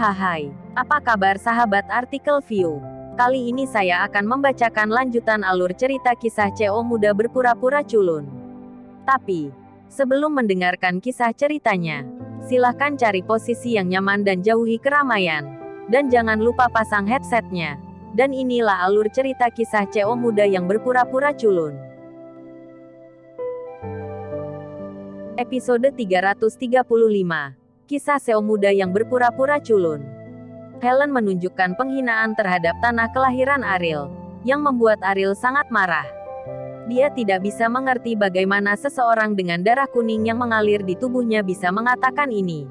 Hai, apa kabar sahabat artikel View? Kali ini saya akan membacakan lanjutan alur cerita kisah CO muda berpura-pura culun. Tapi, sebelum mendengarkan kisah ceritanya, silahkan cari posisi yang nyaman dan jauhi keramaian. Dan jangan lupa pasang headsetnya. Dan inilah alur cerita kisah CO muda yang berpura-pura culun. Episode 335. Kisah CO muda yang berpura-pura culun. Helen menunjukkan penghinaan terhadap tanah kelahiran Ariel, yang membuat Ariel sangat marah. Dia tidak bisa mengerti bagaimana seseorang dengan darah kuning yang mengalir di tubuhnya bisa mengatakan ini.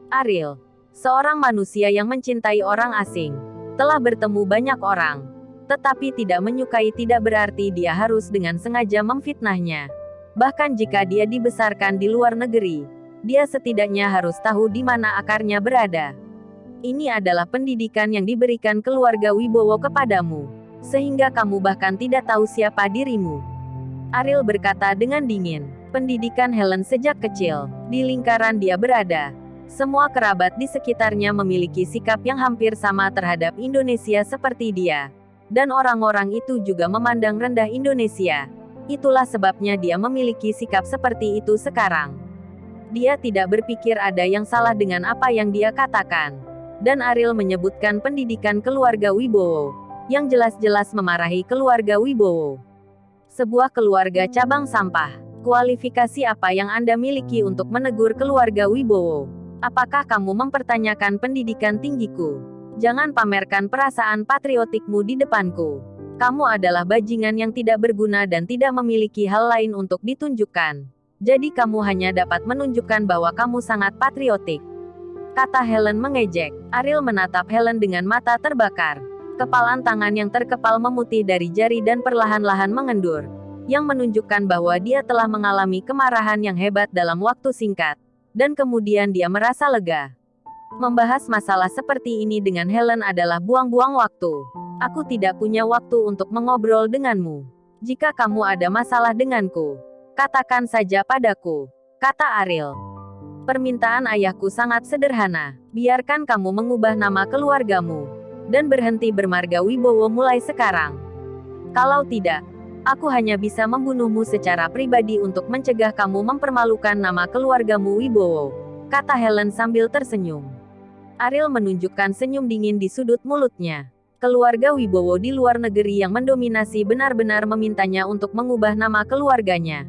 Ariel, seorang manusia yang mencintai orang asing, telah bertemu banyak orang, tetapi tidak menyukai tidak berarti dia harus dengan sengaja memfitnahnya. Bahkan jika dia dibesarkan di luar negeri, dia setidaknya harus tahu di mana akarnya berada. Ini adalah pendidikan yang diberikan keluarga Wibowo kepadamu, sehingga kamu bahkan tidak tahu siapa dirimu. Ariel berkata dengan dingin. Pendidikan Helen sejak kecil, di lingkaran dia berada. Semua kerabat di sekitarnya memiliki sikap yang hampir sama terhadap Indonesia seperti dia. Dan orang-orang itu juga memandang rendah Indonesia. Itulah sebabnya dia memiliki sikap seperti itu sekarang. Dia tidak berpikir ada yang salah dengan apa yang dia katakan. Dan Ariel menyebutkan pendidikan keluarga Wibowo, yang jelas-jelas memarahi keluarga Wibowo. Sebuah keluarga cabang sampah. Kualifikasi apa yang Anda miliki untuk menegur keluarga Wibowo? Apakah kamu mempertanyakan pendidikan tinggiku? Jangan pamerkan perasaan patriotikmu di depanku. Kamu adalah bajingan yang tidak berguna dan tidak memiliki hal lain untuk ditunjukkan. Jadi kamu hanya dapat menunjukkan bahwa kamu sangat patriotik. Kata Helen mengejek. Ariel menatap Helen dengan mata terbakar. Kepalan tangan yang terkepal memutih dari jari dan perlahan-lahan mengendur. Yang menunjukkan bahwa dia telah mengalami kemarahan yang hebat dalam waktu singkat. Dan kemudian dia merasa lega. Membahas masalah seperti ini dengan Helen adalah buang-buang waktu. Aku tidak punya waktu untuk mengobrol denganmu. Jika kamu ada masalah denganku, katakan saja padaku, kata Ariel. Permintaan ayahku sangat sederhana. Biarkan kamu mengubah nama keluargamu. Dan berhenti bermarga Wibowo mulai sekarang. Kalau tidak, aku hanya bisa membunuhmu secara pribadi untuk mencegah kamu mempermalukan nama keluargamu Wibowo, kata Helen sambil tersenyum. Ariel menunjukkan senyum dingin di sudut mulutnya. Keluarga Wibowo di luar negeri yang mendominasi benar-benar memintanya untuk mengubah nama keluarganya.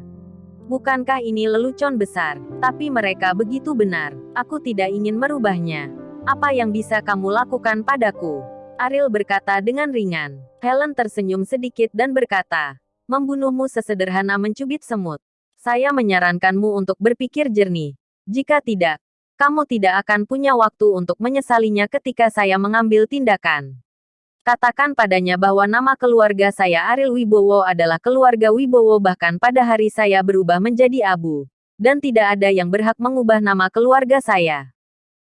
Bukankah ini lelucon besar? Tapi mereka begitu benar. Aku tidak ingin merubahnya. Apa yang bisa kamu lakukan padaku? Ariel berkata dengan ringan. Helen tersenyum sedikit dan berkata, membunuhmu sesederhana mencubit semut. Saya menyarankanmu untuk berpikir jernih. Jika tidak, kamu tidak akan punya waktu untuk menyesalinya ketika saya mengambil tindakan. Katakan padanya bahwa nama keluarga saya Ariel Wibowo adalah keluarga Wibowo bahkan pada hari saya berubah menjadi abu. Dan tidak ada yang berhak mengubah nama keluarga saya.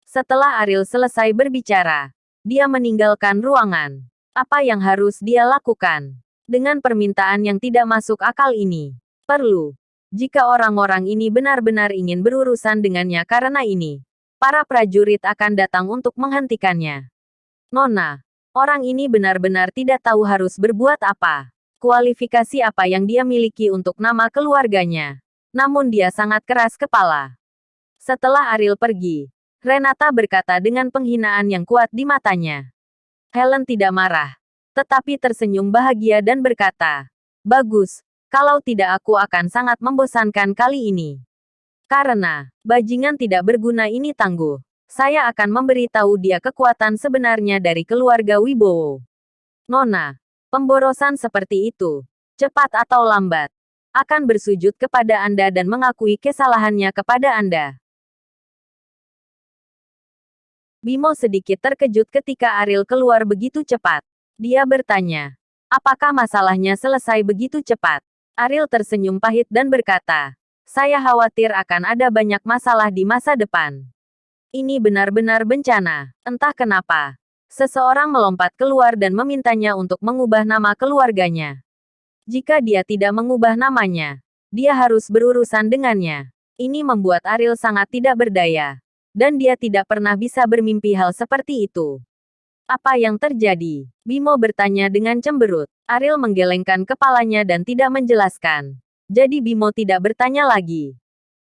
Setelah Ariel selesai berbicara, dia meninggalkan ruangan. Apa yang harus dia lakukan? Dengan permintaan yang tidak masuk akal ini. Perlu. Jika orang-orang ini benar-benar ingin berurusan dengannya karena ini, para prajurit akan datang untuk menghentikannya. Nona. Orang ini benar-benar tidak tahu harus berbuat apa. Kualifikasi apa yang dia miliki untuk nama keluarganya. Namun dia sangat keras kepala. Setelah Ariel pergi, Renata berkata dengan penghinaan yang kuat di matanya. Helen tidak marah, tetapi tersenyum bahagia dan berkata, bagus, kalau tidak aku akan sangat membosankan kali ini. Karena, bajingan tidak berguna ini tangguh. Saya akan memberitahu dia kekuatan sebenarnya dari keluarga Wibowo. Nona, pemborosan seperti itu, cepat atau lambat, akan bersujud kepada Anda dan mengakui kesalahannya kepada Anda. Bimo sedikit terkejut ketika Ariel keluar begitu cepat. Dia bertanya, apakah masalahnya selesai begitu cepat? Ariel tersenyum pahit dan berkata, saya khawatir akan ada banyak masalah di masa depan. Ini benar-benar bencana. Entah kenapa. Seseorang melompat keluar dan memintanya untuk mengubah nama keluarganya. Jika dia tidak mengubah namanya, dia harus berurusan dengannya. Ini membuat Ariel sangat tidak berdaya. Dan dia tidak pernah bisa bermimpi hal seperti itu. Apa yang terjadi? Bimo bertanya dengan cemberut. Ariel menggelengkan kepalanya dan tidak menjelaskan. Jadi Bimo tidak bertanya lagi.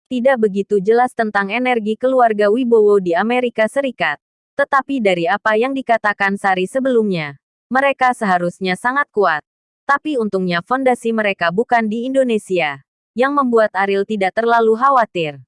Tidak begitu jelas tentang energi keluarga Wibowo di Amerika Serikat. Tetapi dari apa yang dikatakan Sari sebelumnya, mereka seharusnya sangat kuat. Tapi untungnya fondasi mereka bukan di Indonesia, yang membuat Ariel tidak terlalu khawatir.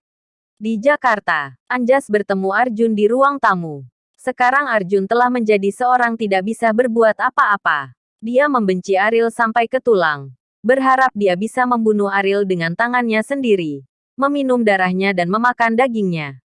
Di Jakarta, Anjas bertemu Arjun di ruang tamu. Sekarang Arjun telah menjadi seorang tidak bisa berbuat apa-apa. Dia membenci Ariel sampai ke tulang. Berharap dia bisa membunuh Ariel dengan tangannya sendiri. Meminum darahnya dan memakan dagingnya.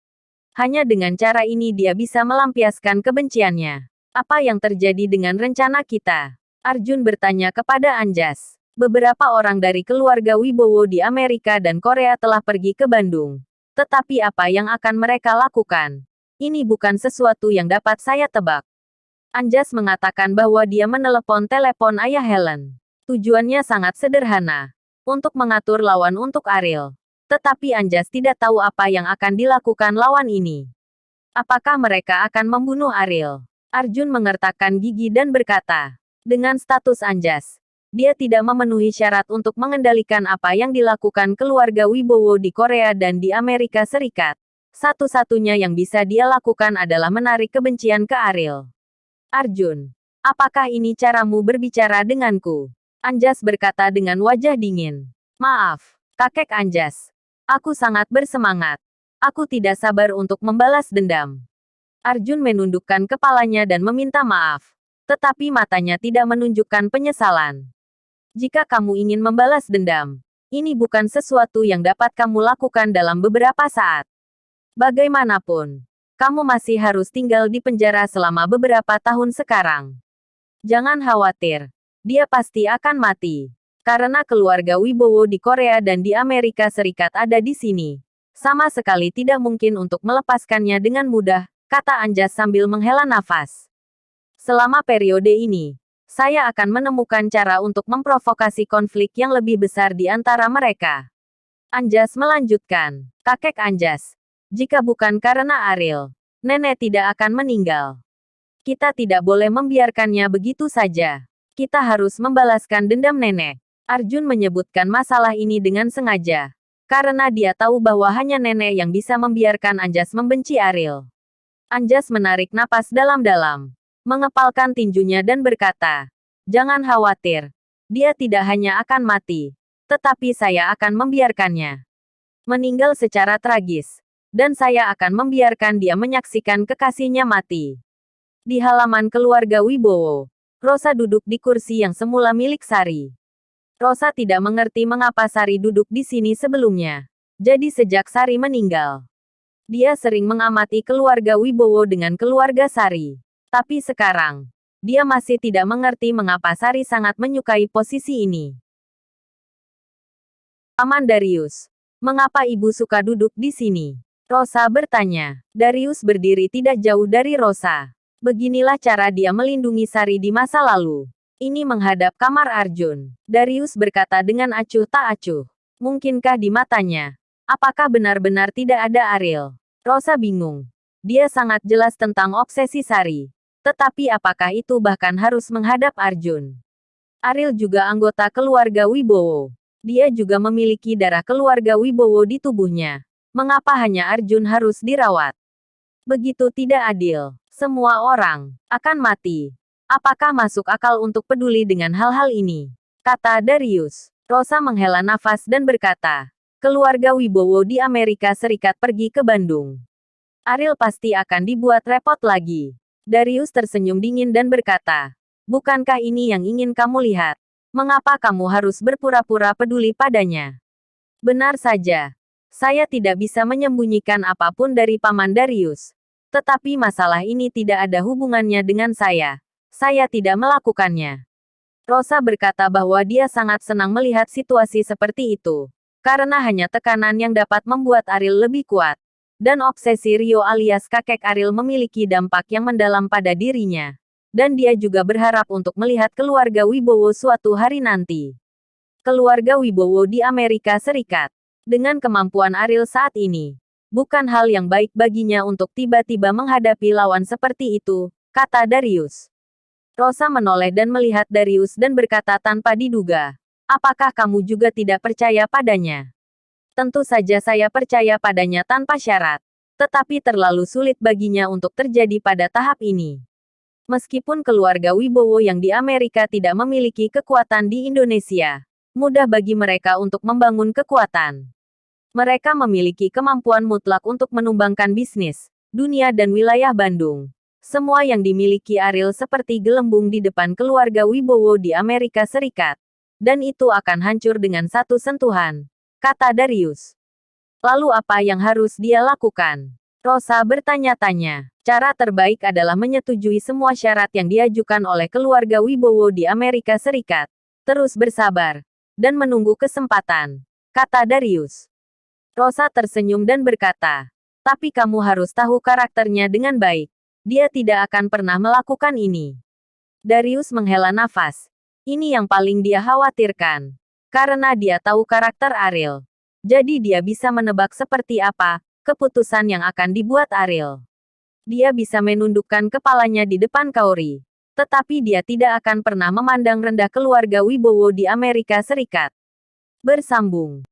Hanya dengan cara ini dia bisa melampiaskan kebenciannya. Apa yang terjadi dengan rencana kita? Arjun bertanya kepada Anjas. Beberapa orang dari keluarga Wibowo di Amerika dan Korea telah pergi ke Bandung. Tetapi apa yang akan mereka lakukan? Ini bukan sesuatu yang dapat saya tebak. Anjas mengatakan bahwa dia menelepon telepon ayah Helen. Tujuannya sangat sederhana. Untuk mengatur lawan untuk Ariel. Tetapi Anjas tidak tahu apa yang akan dilakukan lawan ini. Apakah mereka akan membunuh Ariel? Arjun mengertakkan gigi dan berkata. Dengan status Anjas, dia tidak memenuhi syarat untuk mengendalikan apa yang dilakukan keluarga Wibowo di Korea dan di Amerika Serikat. Satu-satunya yang bisa dia lakukan adalah menarik kebencian ke Ariel. Arjun, apakah ini caramu berbicara denganku? Anjas berkata dengan wajah dingin. Maaf, kakek Anjas. Aku sangat bersemangat. Aku tidak sabar untuk membalas dendam. Arjun menundukkan kepalanya dan meminta maaf. Tetapi matanya tidak menunjukkan penyesalan. Jika kamu ingin membalas dendam, ini bukan sesuatu yang dapat kamu lakukan dalam beberapa saat. Bagaimanapun, kamu masih harus tinggal di penjara selama beberapa tahun sekarang. Jangan khawatir, dia pasti akan mati. Karena keluarga Wibowo di Korea dan di Amerika Serikat ada di sini. Sama sekali tidak mungkin untuk melepaskannya dengan mudah, kata Anjas sambil menghela nafas. Selama periode ini, saya akan menemukan cara untuk memprovokasi konflik yang lebih besar di antara mereka. Anjas melanjutkan, kakek Anjas, jika bukan karena Ariel, nenek tidak akan meninggal. Kita tidak boleh membiarkannya begitu saja. Kita harus membalaskan dendam nenek. Arjun menyebutkan masalah ini dengan sengaja. Karena dia tahu bahwa hanya nenek yang bisa membiarkan Anjas membenci Ariel. Anjas menarik napas dalam-dalam. Mengepalkan tinjunya dan berkata, jangan khawatir. Dia tidak hanya akan mati. Tetapi saya akan membiarkannya meninggal secara tragis. Dan saya akan membiarkan dia menyaksikan kekasihnya mati. Di halaman keluarga Wibowo, Rosa duduk di kursi yang semula milik Sari. Rosa tidak mengerti mengapa Sari duduk di sini sebelumnya. Jadi sejak Sari meninggal, dia sering mengamati keluarga Wibowo dengan keluarga Sari. Tapi sekarang, dia masih tidak mengerti mengapa Sari sangat menyukai posisi ini. Paman Darius, mengapa ibu suka duduk di sini? Rosa bertanya. Darius berdiri tidak jauh dari Rosa. Beginilah cara dia melindungi Sari di masa lalu. Ini menghadap kamar Arjun. Darius berkata dengan acuh tak acuh. Mungkinkah di matanya? Apakah benar-benar tidak ada Ariel? Rosa bingung. Dia sangat jelas tentang obsesi Sari. Tetapi apakah itu bahkan harus menghadap Arjun? Ariel juga anggota keluarga Wibowo. Dia juga memiliki darah keluarga Wibowo di tubuhnya. Mengapa hanya Arjun harus dirawat? Begitu tidak adil. Semua orang akan mati. Apakah masuk akal untuk peduli dengan hal-hal ini? Kata Darius. Rosa menghela nafas dan berkata, keluarga Wibowo di Amerika Serikat pergi ke Bandung. Ariel pasti akan dibuat repot lagi. Darius tersenyum dingin dan berkata, bukankah ini yang ingin kamu lihat? Mengapa kamu harus berpura-pura peduli padanya? Benar saja. Saya tidak bisa menyembunyikan apapun dari Paman Darius. Tetapi masalah ini tidak ada hubungannya dengan saya. Saya tidak melakukannya. Rosa berkata bahwa dia sangat senang melihat situasi seperti itu. Karena hanya tekanan yang dapat membuat Ariel lebih kuat. Dan obsesi Rio alias kakek Ariel memiliki dampak yang mendalam pada dirinya. Dan dia juga berharap untuk melihat keluarga Wibowo suatu hari nanti. Keluarga Wibowo di Amerika Serikat. Dengan kemampuan Ariel saat ini, Bukan hal yang baik baginya untuk tiba-tiba menghadapi lawan seperti itu, kata Darius. Rosa menoleh dan melihat Darius dan berkata tanpa diduga. Apakah kamu juga tidak percaya padanya? Tentu saja saya percaya padanya tanpa syarat. Tetapi terlalu sulit baginya untuk terjadi pada tahap ini. Meskipun keluarga Wibowo yang di Amerika tidak memiliki kekuatan di Indonesia, mudah bagi mereka untuk membangun kekuatan. Mereka memiliki kemampuan mutlak untuk menumbangkan bisnis, dunia dan wilayah Bandung. Semua yang dimiliki Ariel seperti gelembung di depan keluarga Wibowo di Amerika Serikat. Dan itu akan hancur dengan satu sentuhan, kata Darius. Lalu apa yang harus dia lakukan? Rosa bertanya-tanya. Cara terbaik adalah menyetujui semua syarat yang diajukan oleh keluarga Wibowo di Amerika Serikat. Terus bersabar. Dan menunggu kesempatan, kata Darius. Rosa tersenyum dan berkata, tapi kamu harus tahu karakternya dengan baik. Dia tidak akan pernah melakukan ini. Darius menghela nafas. Ini yang paling dia khawatirkan. Karena dia tahu karakter Ariel. Jadi dia bisa menebak seperti apa keputusan yang akan dibuat Ariel. Dia bisa menundukkan kepalanya di depan Kaori. Tetapi dia tidak akan pernah memandang rendah keluarga Wibowo di Amerika Serikat. Bersambung.